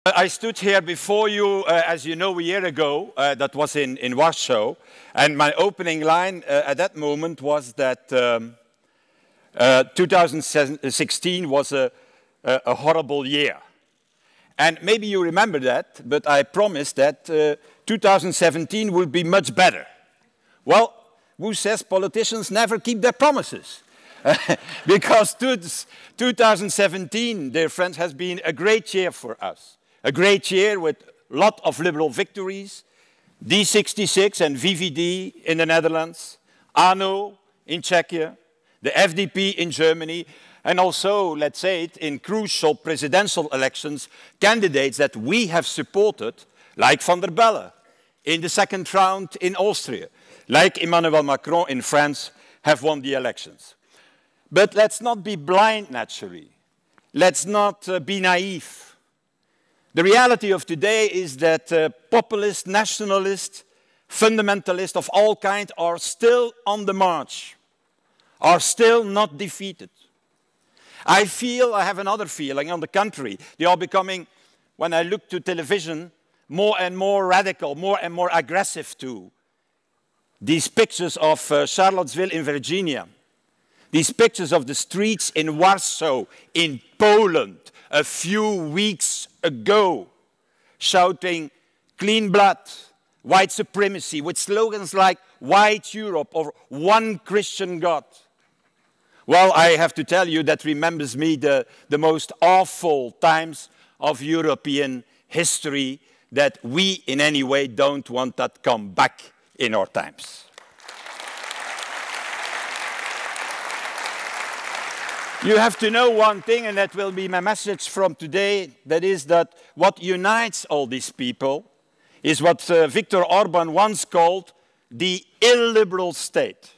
I stood here before you, as you know, a year ago, that was in Warsaw, and my opening line at that moment was that 2016 was a horrible year. And maybe you remember that, but I promised that 2017 will be much better. Well, who says politicians never keep their promises? Because 2017, dear friends, has been a great year for us. A great year with a lot of liberal victories, D66 and VVD in the Netherlands, ANO in Czechia, the FDP in Germany, and also, let's say it, in crucial presidential elections, candidates that we have supported, like Van der Bellen in the second round in Austria, like Emmanuel Macron in France, have won the elections. But let's not be blind, naturally. Let's not be naive. The reality of today is that populists, nationalists, fundamentalists of all kinds are still on the march, are still not defeated. I have another feeling, on the contrary, they are becoming, when I look to television, more and more radical, more and more aggressive too. These pictures of Charlottesville in Virginia, these pictures of the streets in Warsaw, in Poland, a few weeks ago, shouting clean blood, white supremacy, with slogans like white Europe or one Christian God. Well, I have to tell you that remembers me the most awful times of European history that we in any way don't want that come back in our times. You have to know one thing, and that will be my message from today, that is that what unites all these people is what Viktor Orban once called the illiberal state.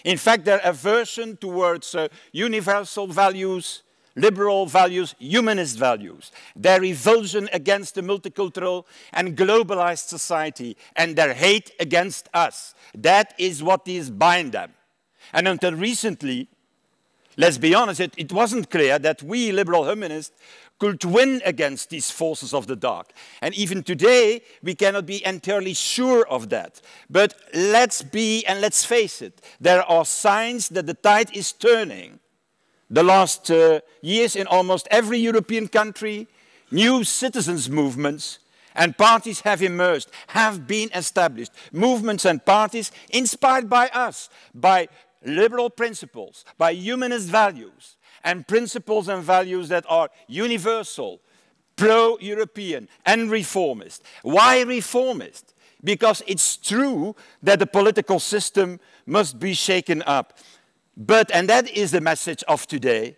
In fact, their aversion towards universal values, liberal values, humanist values, their revulsion against the multicultural and globalized society, and their hate against us. That is what is behind them. And until recently, let's be honest, it wasn't clear that we liberal humanists could win against these forces of the dark. And even today, we cannot be entirely sure of that. But let's face it, there are signs that the tide is turning. The last years in almost every European country, new citizens' movements and parties have emerged, have been established. Movements and parties inspired by us, by liberal principles, by humanist values, and principles and values that are universal, pro-European, and reformist. Why reformist? Because it's true that the political system must be shaken up. But, and that is the message of today,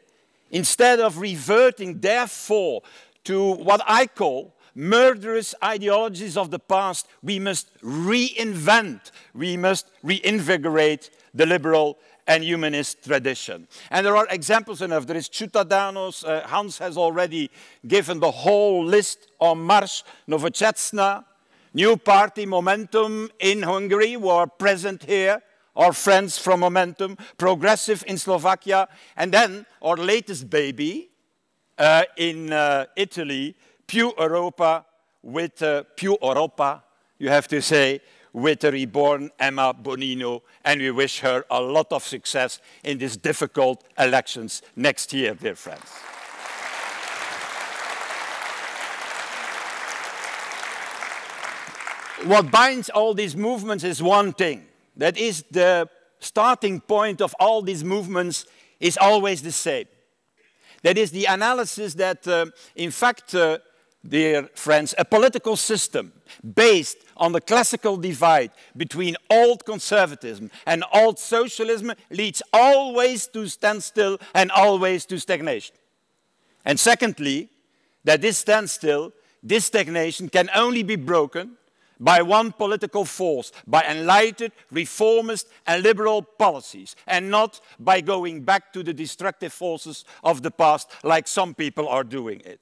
instead of reverting, therefore, to what I call murderous ideologies of the past, we must reinvent, we must reinvigorate the liberal and humanist tradition. And there are examples enough. There is Ciudadanos, Hans has already given the whole list on Marsz, Nowoczesna, New Party, Momentum in Hungary, who are present here, our friends from Momentum, Progressive in Slovakia, and then our latest baby in Italy, Più Europa, with Più Europa, you have to say, with the reborn Emma Bonino, and we wish her a lot of success in these difficult elections next year, dear friends. What binds all these movements is one thing. That is, the starting point of all these movements is always the same. That is the analysis that, in fact, dear friends, a political system based on the classical divide between old conservatism and old socialism leads always to standstill and always to stagnation. And secondly, that this standstill, this stagnation can only be broken by one political force, by enlightened, reformist and liberal policies, and not by going back to the destructive forces of the past like some people are doing it.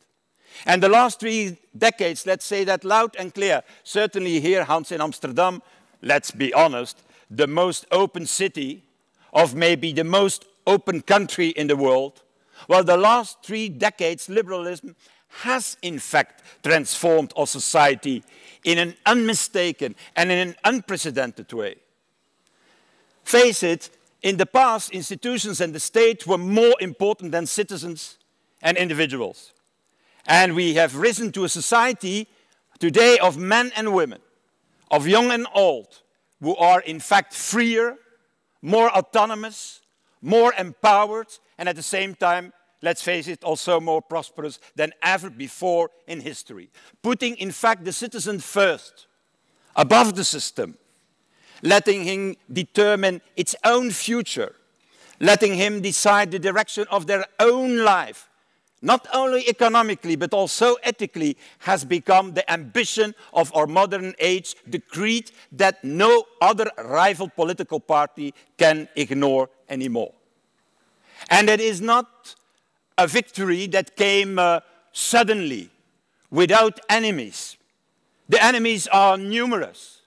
And the last 3 decades, let's say that loud and clear, certainly here, Hans, in Amsterdam, let's be honest, the most open city of maybe the most open country in the world. Well, the last 3 decades, liberalism has in fact transformed our society in an unmistaken and in an unprecedented way. Face it, in the past, institutions and the state were more important than citizens and individuals. And we have risen to a society today of men and women, of young and old, who are in fact freer, more autonomous, more empowered, and at the same time, let's face it, also more prosperous than ever before in history. Putting, in fact, the citizen first, above the system, letting him determine its own future, letting him decide the direction of their own life, not only economically, but also ethically, has become the ambition of our modern age, the creed that no other rival political party can ignore anymore. And it is not a victory that came suddenly, without enemies. The enemies are numerous: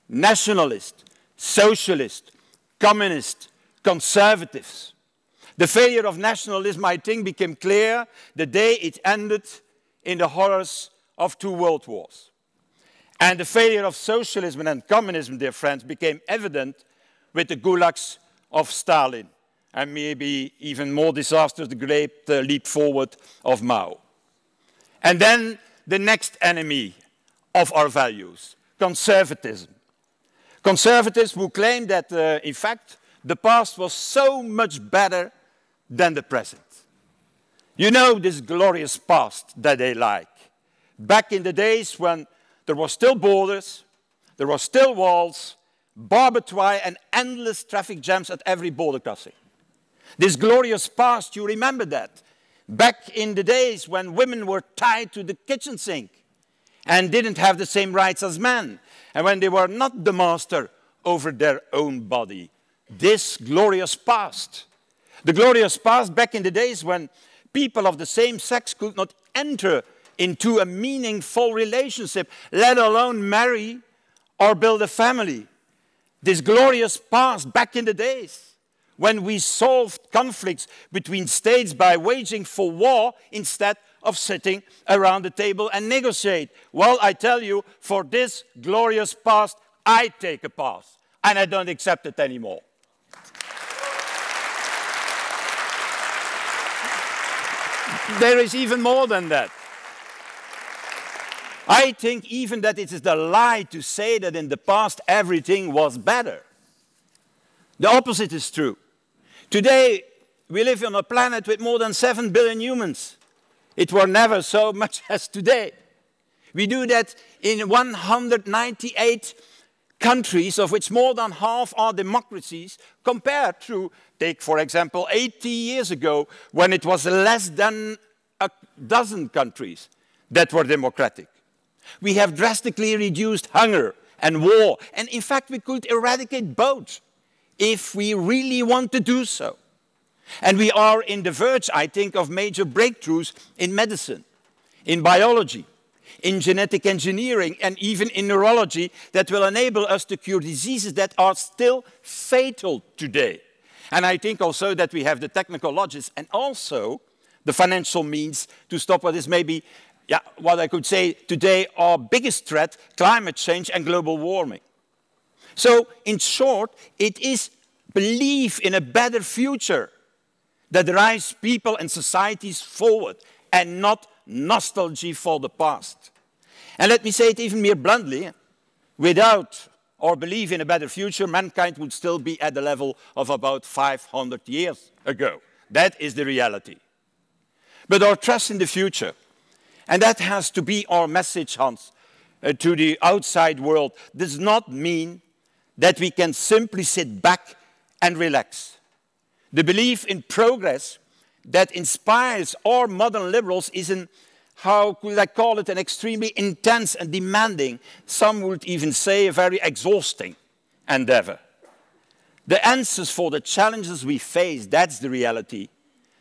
nationalists, socialists, communists, conservatives. The failure of nationalism, I think, became clear the day it ended in the horrors of 2 world wars. And the failure of socialism and communism, dear friends, became evident with the gulags of Stalin, and maybe even more disastrous, the great leap forward of Mao. And then the next enemy of our values, conservatism. Conservatives who claim that, in fact, the past was so much better than the present. You know this glorious past that they like. Back in the days when there were still borders, there were still walls, barbed wire and endless traffic jams at every border crossing. This glorious past, you remember that. Back in the days when women were tied to the kitchen sink and didn't have the same rights as men, and when they were not the master over their own body. This glorious past. The glorious past back in the days when people of the same sex could not enter into a meaningful relationship, let alone marry or build a family. This glorious past back in the days when we solved conflicts between states by waging for war instead of sitting around the table and negotiate. Well, I tell you, for this glorious past, I take a pass, and I don't accept it anymore. There is even more than that. I think even that it is a lie to say that in the past everything was better. The opposite is true. Today, we live on a planet with more than 7 billion humans. It were never so much as today. We do that in 198 countries, of which more than half are democracies, compared to, take for example, 80 years ago, when it was less than a dozen countries that were democratic. We have drastically reduced hunger and war, and in fact we could eradicate both if we really want to do so. And we are in the verge, I think, of major breakthroughs in medicine, in biology, in genetic engineering, and even in neurology that will enable us to cure diseases that are still fatal today. And I think also that we have the technical logics and also the financial means to stop what is maybe, what I could say today, our biggest threat, climate change and global warming. So, in short, it is belief in a better future that drives people and societies forward, and not nostalgia for the past. And let me say it even more bluntly, without our belief in a better future, mankind would still be at the level of about 500 years ago. That is the reality. But our trust in the future, and that has to be our message, Hans, to the outside world, does not mean that we can simply sit back and relax. The belief in progress that inspires our modern liberals is an, how could I call it, an extremely intense and demanding, some would even say a very exhausting endeavor. The answers for the challenges we face, that's the reality.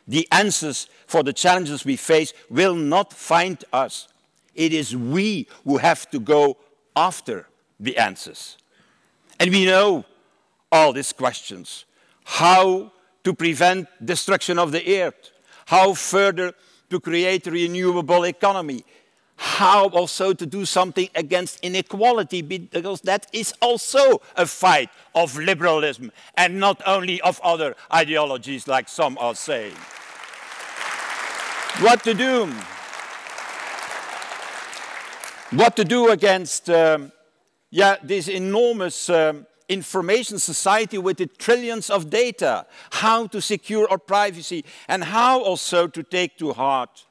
The answers for the challenges we face will not find us. It is we who have to go after the answers. And we know all these questions. How to prevent destruction of the earth, how further to create a renewable economy. How also to do something against inequality, because that is also a fight of liberalism and not only of other ideologies like some are saying. What to do? What to do against this enormous information society with the trillions of data, how to secure our privacy, and how also to take to heart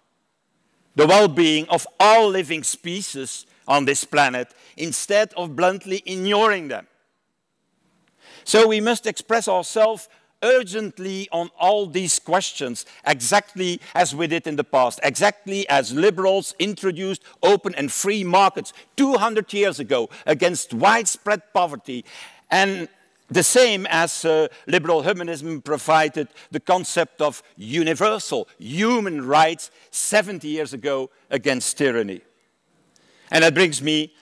the well-being of all living species on this planet instead of bluntly ignoring them. So we must express ourselves urgently on all these questions, exactly as we did in the past, exactly as liberals introduced open and free markets 200 years ago against widespread poverty, and the same as liberal humanism provided the concept of universal human rights 70 years ago against tyranny. And that brings me,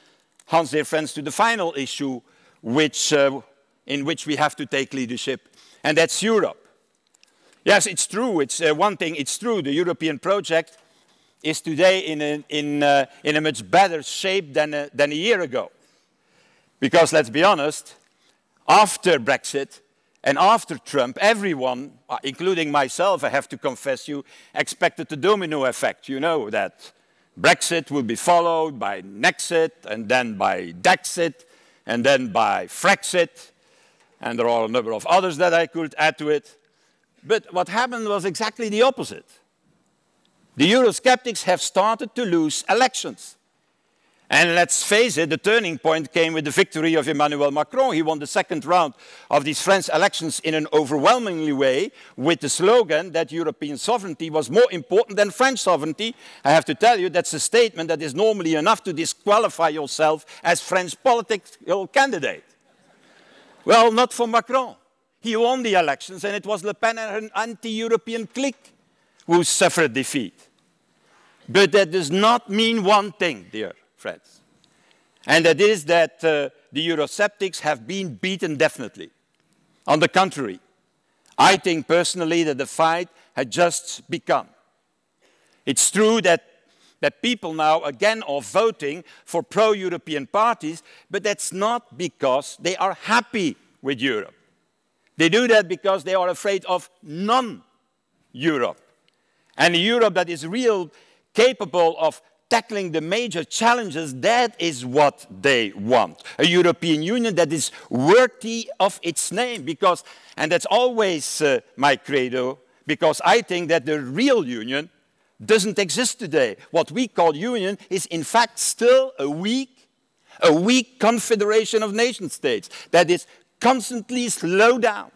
Hans, dear friends, to the final issue in which we have to take leadership, and that's Europe. Yes, it's true. It's one thing. It's true. The European project is today in a much better shape than a year ago. Because let's be honest, after Brexit and after Trump, everyone, including myself, I have to confess you, expected the domino effect. You know that Brexit would be followed by Nexit, and then by Dexit, and then by Frexit, and there are a number of others that I could add to it. But what happened was exactly the opposite. The Eurosceptics have started to lose elections. And let's face it, the turning point came with the victory of Emmanuel Macron. He won the second round of these French elections in an overwhelmingly way with the slogan that European sovereignty was more important than French sovereignty. I have to tell you, that's a statement that is normally enough to disqualify yourself as French political candidate. Well, not for Macron. He won the elections, and it was Le Pen and her anti-European clique who suffered defeat. But that does not mean one thing, dear friends. And that is that the Eurosceptics have been beaten definitely. On the contrary, I think personally that the fight had just begun. It's true that people now again are voting for pro-European parties, but that's not because they are happy with Europe. They do that because they are afraid of non-Europe. And a Europe that is really capable of tackling the major challenges, that is what they want. A European Union that is worthy of its name, because, and that's always my credo, because I think that the real union doesn't exist today. What we call union is in fact still a weak confederation of nation states that is constantly slowed down,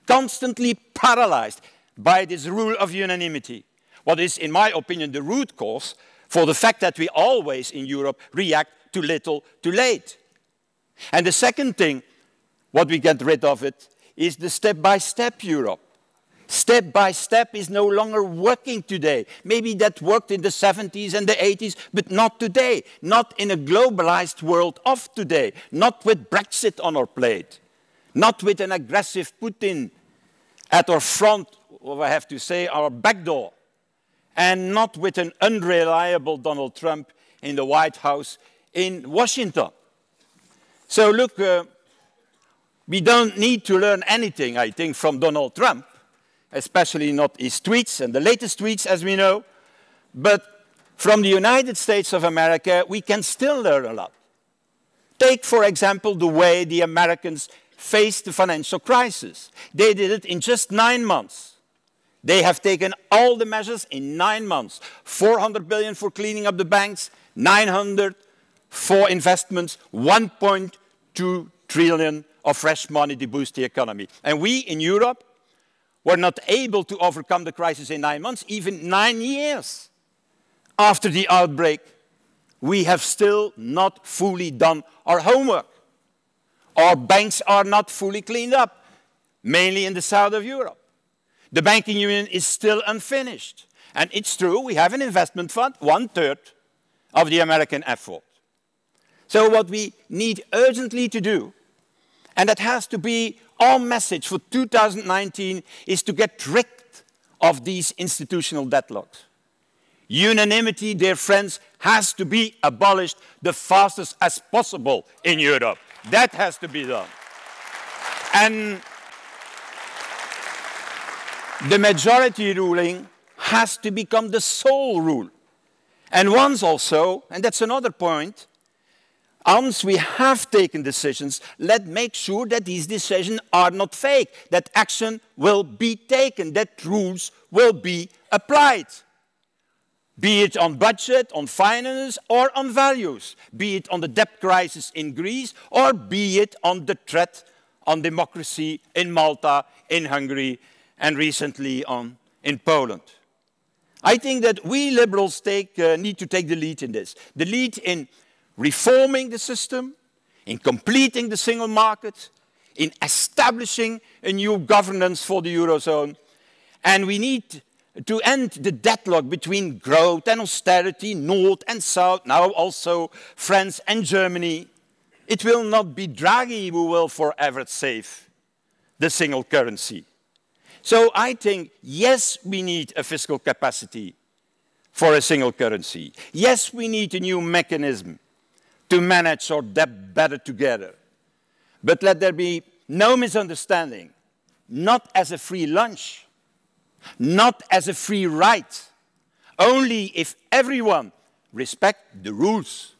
constantly paralyzed by this rule of unanimity. What is, in my opinion, the root cause for the fact that we always in Europe react too little, too late. And the second thing, what we get rid of it, is the step-by-step Europe. Step by step is no longer working today. Maybe that worked in the 70s and the 80s, but not today. Not in a globalized world of today. Not with Brexit on our plate. Not with an aggressive Putin at our front, or I have to say, our back door. And not with an unreliable Donald Trump in the White House in Washington. So look, we don't need to learn anything, I think, from Donald Trump. Especially not his tweets and the latest tweets, as we know. But from the United States of America, we can still learn a lot. Take, for example, the way the Americans faced the financial crisis. They did it in just 9 months. They have taken all the measures in 9 months. 400 billion for cleaning up the banks, 900 for investments, 1.2 trillion of fresh money to boost the economy. And we in Europe were not able to overcome the crisis in 9 months, even 9 years after the outbreak. We have still not fully done our homework. Our banks are not fully cleaned up, mainly in the south of Europe. The banking union is still unfinished. And it's true, we have an investment fund, 1/3 of the American effort. So what we need urgently to do, and that has to be our message for 2019, is to get rid of these institutional deadlocks. Unanimity, dear friends, has to be abolished the fastest as possible in Europe. That has to be done. And the majority ruling has to become the sole rule. And once also, and that's another point, once we have taken decisions, let's make sure that these decisions are not fake, that action will be taken, that rules will be applied. Be it on budget, on finance, or on values. Be it on the debt crisis in Greece, or be it on the threat on democracy in Malta, in Hungary, and recently in Poland. I think that we liberals need to take the lead in this. The lead in reforming the system, in completing the single market, in establishing a new governance for the Eurozone. And we need to end the deadlock between growth and austerity, North and South, now also France and Germany. It will not be Draghi who will forever save the single currency. So I think, yes, we need a fiscal capacity for a single currency. Yes, we need a new mechanism to manage our debt better together. But let there be no misunderstanding, not as a free lunch, not as a free ride, only if everyone respects the rules,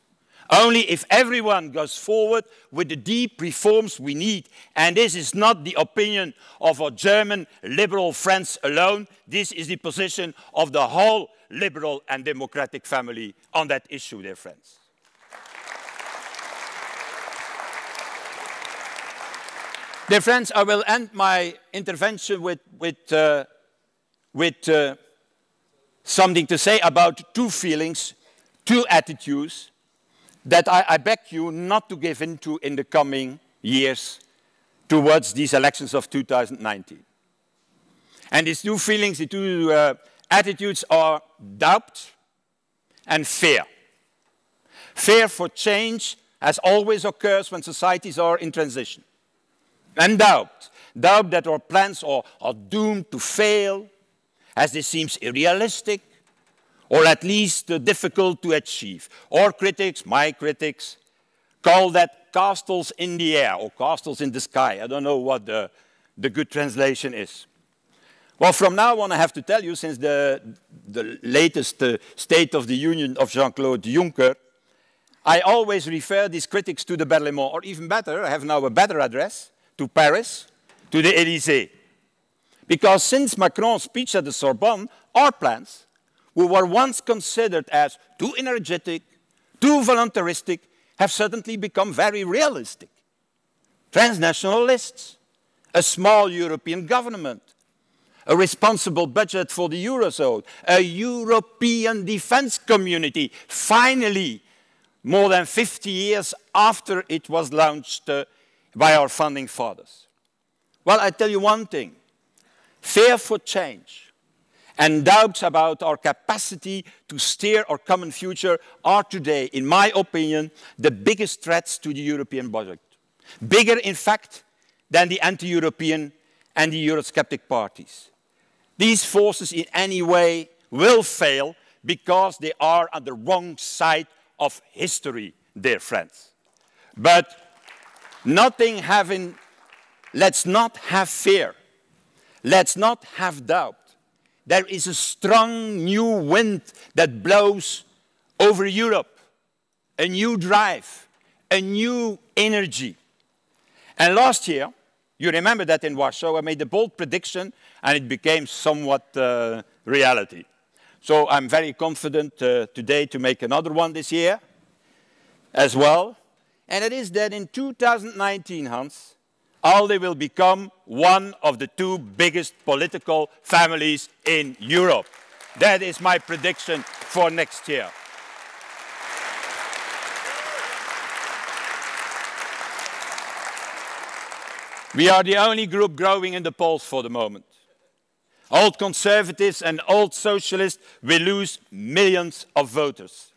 only if everyone goes forward with the deep reforms we need. And this is not the opinion of our German liberal friends alone, this is the position of the whole liberal and democratic family on that issue, dear friends. Dear friends, I will end my intervention with something to say about two feelings, two attitudes that I beg you not to give in to in the coming years towards these elections of 2019. And these two feelings, the two attitudes are doubt and fear. Fear for change, as always occurs when societies are in transition. And doubt. Doubt that our plans are doomed to fail, as this seems unrealistic, or at least difficult to achieve. Or critics, my critics, call that castles in the air, or castles in the sky. I don't know what the good translation is. Well, from now on, I have to tell you, since the latest State of the Union of Jean-Claude Juncker, I always refer these critics to the Berlaymont, or even better, I have now a better address, to Paris, to the Élysée. Because since Macron's speech at the Sorbonne, our plans, who were once considered as too energetic, too voluntaristic, have suddenly become very realistic. Transnational lists, a small European government, a responsible budget for the Eurozone, a European defense community, finally, more than 50 years after it was launched by our founding fathers. Well, I tell you one thing. Fear for change and doubts about our capacity to steer our common future are today, in my opinion, the biggest threats to the European project. Bigger, in fact, than the anti-European and the Eurosceptic parties. These forces in any way will fail because they are on the wrong side of history, dear friends. But let's not have fear. Let's not have doubt. There is a strong new wind that blows over Europe, a new drive, a new energy. And last year, you remember that in Warsaw, I made a bold prediction and it became somewhat reality. So I'm very confident today to make another one this year as well. And it is that in 2019, Hans, ALDE will become one of the two biggest political families in Europe. That is my prediction for next year. We are the only group growing in the polls for the moment. Old conservatives and old socialists will lose millions of voters,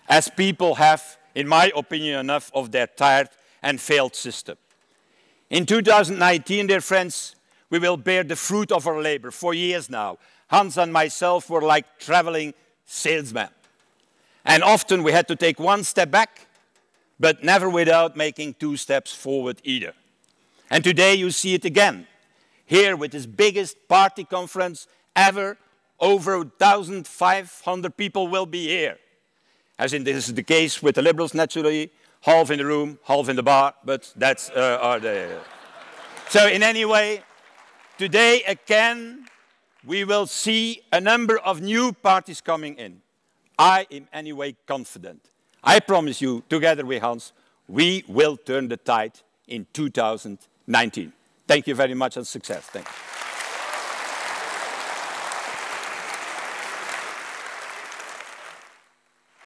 as people have, in my opinion, enough of their tired and failed system. In 2019, dear friends, we will bear the fruit of our labor for years now. Hans and myself were like traveling salesman. And often we had to take one step back, but never without making 2 steps forward either. And today you see it again. Here with this biggest party conference ever, over 1,500 people will be here. As in this is the case with the Liberals naturally, half in the room, half in the bar, but that's So in any way, today again, we will see a number of new parties coming in. I am anyway confident. I promise you, together with Hans, we will turn the tide in 2019. Thank you very much and success. Thank you.